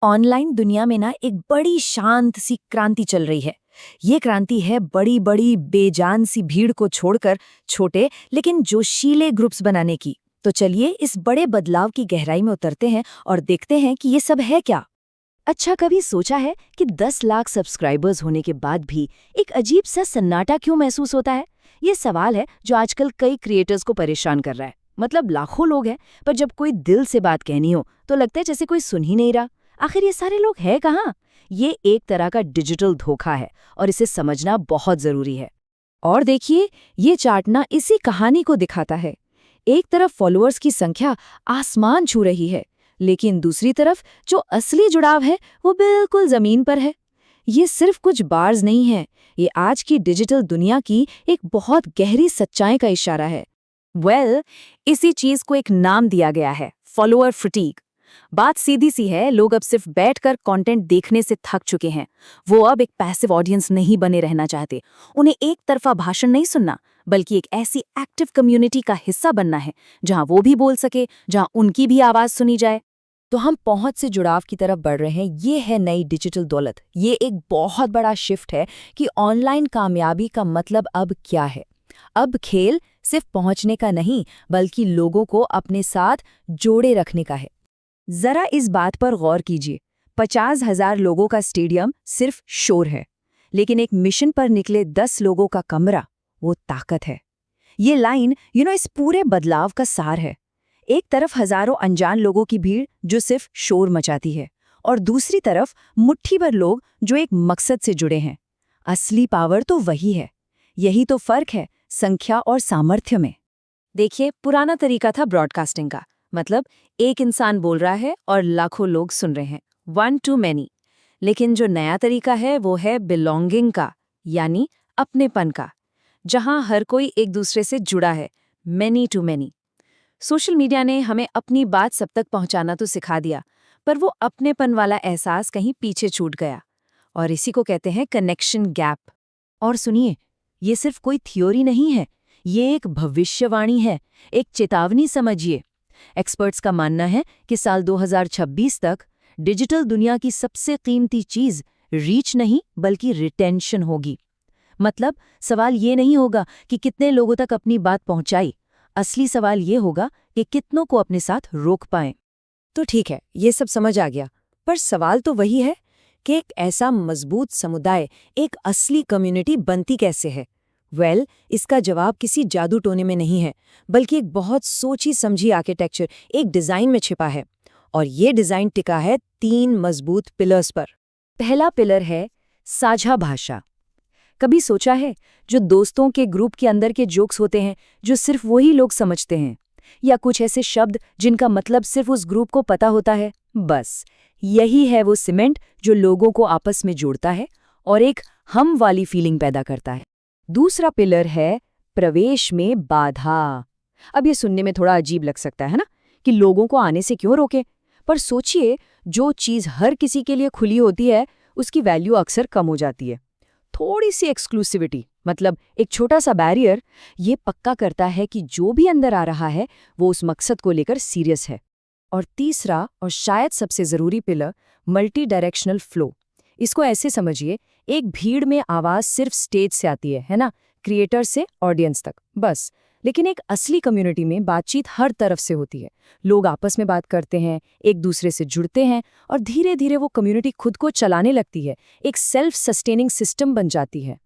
Online दुनिया में ना एक बड़ी शांत सी क्रांति चल रही है। ये क्रांति है बड़ी बड़ी बेजान सी भीड़ को छोड़कर छोटे लेकिन जोशीले ग्रुप्स बनाने की। तो चलिए इस बड़े बदलाव की गहराई में उतरते हैं और देखते हैं कि ये सब है क्या। अच्छा, कभी सोचा है कि 10 लाख सब्सक्राइबर्स होने के बाद भी एक अजीब सा सन्नाटा क्यों महसूस होता है? ये सवाल है जो आजकल कई क्रिएटर्स को परेशान कर रहा है। मतलब लाखों लोग हैं, पर जब कोई दिल से बात कहनी हो तो लगता है जैसे कोई सुन ही नहीं रहा। आखिर ये सारे लोग हैं कहाँ? ये एक तरह का डिजिटल धोखा है और इसे समझना बहुत जरूरी है। और देखिए, ये चार्ट ना इसी कहानी को दिखाता है। एक तरफ फॉलोअर्स की संख्या आसमान छू रही है, लेकिन दूसरी तरफ जो असली जुड़ाव है वो बिल्कुल जमीन पर है। ये सिर्फ कुछ बार्स नहीं है, ये आज की डिजिटल दुनिया की एक बहुत गहरी सच्चाई का इशारा है। इसी चीज को एक नाम दिया गया है, फॉलोअर फटीग। बात सीधी सी है, लोग अब सिर्फ बैठकर कंटेंट देखने से थक चुके हैं। वो अब एक पैसिव ऑडियंस नहीं बने रहना चाहते। उन्हें एक तरफा भाषण नहीं सुनना, बल्कि एक ऐसी एक्टिव कम्युनिटी का हिस्सा बनना है जहां वो भी बोल सके, जहां उनकी भी आवाज सुनी जाए। तो हम पहुंच से जुड़ाव की तरफ बढ़ रहे हैं। ये है नई डिजिटल दौलत। ये एक बहुत बड़ा शिफ्ट है कि ऑनलाइन कामयाबी का मतलब अब क्या है। अब खेल सिर्फ पहुंचने का नहीं, बल्कि लोगों को अपने साथ जोड़े रखने का है। जरा इस बात पर गौर कीजिए, 50,000 लोगों का स्टेडियम सिर्फ शोर है, लेकिन एक मिशन पर निकले 10 लोगों का कमरा वो ताकत है। ये लाइन इस पूरे बदलाव का सार है। एक तरफ हजारों अनजान लोगों की भीड़ जो सिर्फ शोर मचाती है, और दूसरी तरफ मुट्ठी भर लोग जो एक मकसद से जुड़े हैं। असली पावर तो वही है। यही तो फर्क है संख्या और सामर्थ्य में। देखिए, पुराना तरीका था ब्रॉडकास्टिंग का, मतलब एक इंसान बोल रहा है और लाखों लोग सुन रहे हैं, वन टू मैनी। लेकिन जो नया तरीका है वो है बिलोंगिंग का, यानी अपनेपन का, जहां हर कोई एक दूसरे से जुड़ा है, many to many. Social media ने हमें अपनी बात सब तक पहुंचाना तो सिखा दिया, पर वो अपनेपन वाला एहसास कहीं पीछे छूट गया, और इसी को कहते हैं कनेक्शन गैप। और सुनिए, ये सिर्फ कोई थ्योरी नहीं है, ये एक भविष्यवाणी है, एक चेतावनी समझिए। एक्सपर्ट्स का मानना है कि साल 2026 तक डिजिटल दुनिया की सबसे कीमती चीज रीच नहीं बल्कि रिटेंशन होगी। मतलब सवाल ये नहीं होगा कि कितने लोगों तक अपनी बात पहुंचाई, असली सवाल ये होगा कि कितनों को अपने साथ रोक पाएं। तो ठीक है, ये सब समझ आ गया, पर सवाल तो वही है कि एक ऐसा मजबूत समुदाय, एक असली कम्युनिटी बनती कैसे है। इसका जवाब किसी जादू टोने में नहीं है, बल्कि एक बहुत सोची समझी आर्किटेक्चर, एक डिजाइन में छिपा है। और ये डिजाइन टिका है 3 मजबूत पिलर्स पर। पहला पिलर है साझा भाषा। कभी सोचा है, जो दोस्तों के ग्रुप के अंदर के जोक्स होते हैं जो सिर्फ वही लोग समझते हैं, या कुछ ऐसे शब्द जिनका मतलब सिर्फ उस ग्रुप को पता होता है, बस यही है वो सीमेंट जो लोगों को आपस में जोड़ता है और एक हम वाली फीलिंग पैदा करता है। दूसरा पिलर है प्रवेश में बाधा। अब ये सुनने में थोड़ा अजीब लग सकता है ना, कि लोगों को आने से क्यों रोके, पर सोचिए, जो चीज हर किसी के लिए खुली होती है उसकी वैल्यू अक्सर कम हो जाती है। थोड़ी सी एक्सक्लूसिविटी, मतलब एक छोटा सा बैरियर, ये पक्का करता है कि जो भी अंदर आ रहा है वो उस मकसद को लेकर सीरियस है। और तीसरा और शायद सबसे जरूरी पिलर, मल्टी डायरेक्शनल फ्लो। इसको ऐसे समझिए, एक भीड़ में आवाज सिर्फ स्टेज से आती है ना, क्रिएटर से ऑडियंस तक, बस। लेकिन एक असली कम्युनिटी में बातचीत हर तरफ से होती है। लोग आपस में बात करते हैं, एक दूसरे से जुड़ते हैं, और धीरे धीरे वो कम्युनिटी खुद को चलाने लगती है, एक सेल्फ सस्टेनिंग सिस्टम बन जाती है।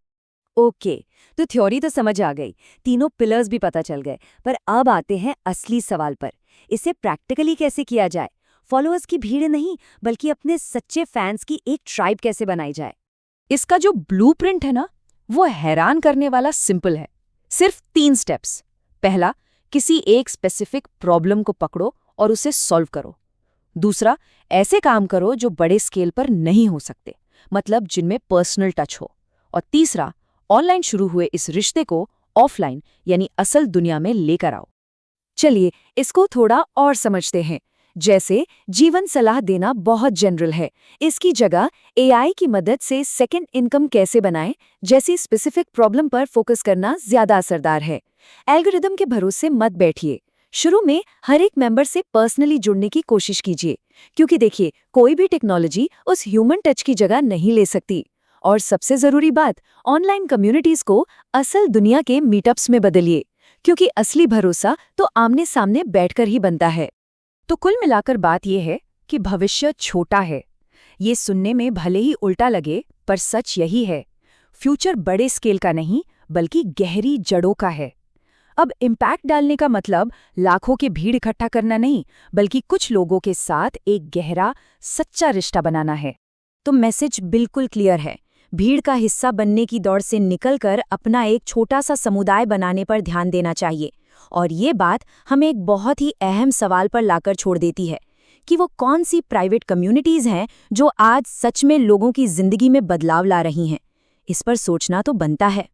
ओके, तो थ्योरी तो समझ आ गई, तीनों पिलर्स भी पता चल गए, पर अब आते हैं असली सवाल पर। इसे प्रैक्टिकली कैसे किया जाए? फॉलोअर्स की भीड़ नहीं, बल्कि अपने सच्चे फैंस की एक ट्राइब कैसे बनाई जाए? इसका जो ब्लूप्रिंट है ना, वो हैरान करने वाला सिंपल है। सिर्फ 3 स्टेप्स। पहला, किसी एक स्पेसिफिक प्रॉब्लम को पकड़ो और उसे सॉल्व करो। दूसरा, ऐसे काम करो जो बड़े स्केल पर नहीं हो सकते, मतलब जिनमें पर्सनल टच हो। और तीसरा, ऑनलाइन शुरू हुए इस रिश्ते को ऑफलाइन यानी असल दुनिया में लेकर आओ। चलिए इसको थोड़ा और समझते हैं। जैसे जीवन सलाह देना बहुत जनरल है, इसकी जगह एआई की मदद से सेकंड इनकम कैसे बनाएं जैसी स्पेसिफिक प्रॉब्लम पर फोकस करना ज्यादा असरदार है। एल्गोरिदम के भरोसे मत बैठिए, शुरू में हर एक मेंबर से पर्सनली जुड़ने की कोशिश कीजिए, क्योंकि देखिए कोई भी टेक्नोलॉजी उस ह्यूमन टच की जगह नहीं ले सकती। और सबसे जरूरी बात, ऑनलाइन कम्युनिटीज को असल दुनिया के मीटअप्स में बदलिए, क्योंकि असली भरोसा तो आमने सामने बैठकर ही बनता है। तो कुल मिलाकर बात यह है कि भविष्य छोटा है। ये सुनने में भले ही उल्टा लगे, पर सच यही है। फ्यूचर बड़े स्केल का नहीं, बल्कि गहरी जड़ों का है। अब इम्पैक्ट डालने का मतलब लाखों की भीड़ इकट्ठा करना नहीं, बल्कि कुछ लोगों के साथ एक गहरा, सच्चा रिश्ता बनाना है। तो मैसेज बिल्कुल क्लियर है। भीड़ का हिस्सा बनने की दौड़ से निकलकर अपना एक छोटा सा समुदाय बनाने पर ध्यान देना चाहिए। और ये बात हमें एक बहुत ही अहम सवाल पर लाकर छोड़ देती है कि वो कौन सी प्राइवेट कम्युनिटीज हैं जो आज सच में लोगों की जिंदगी में बदलाव ला रही हैं। इस पर सोचना तो बनता है।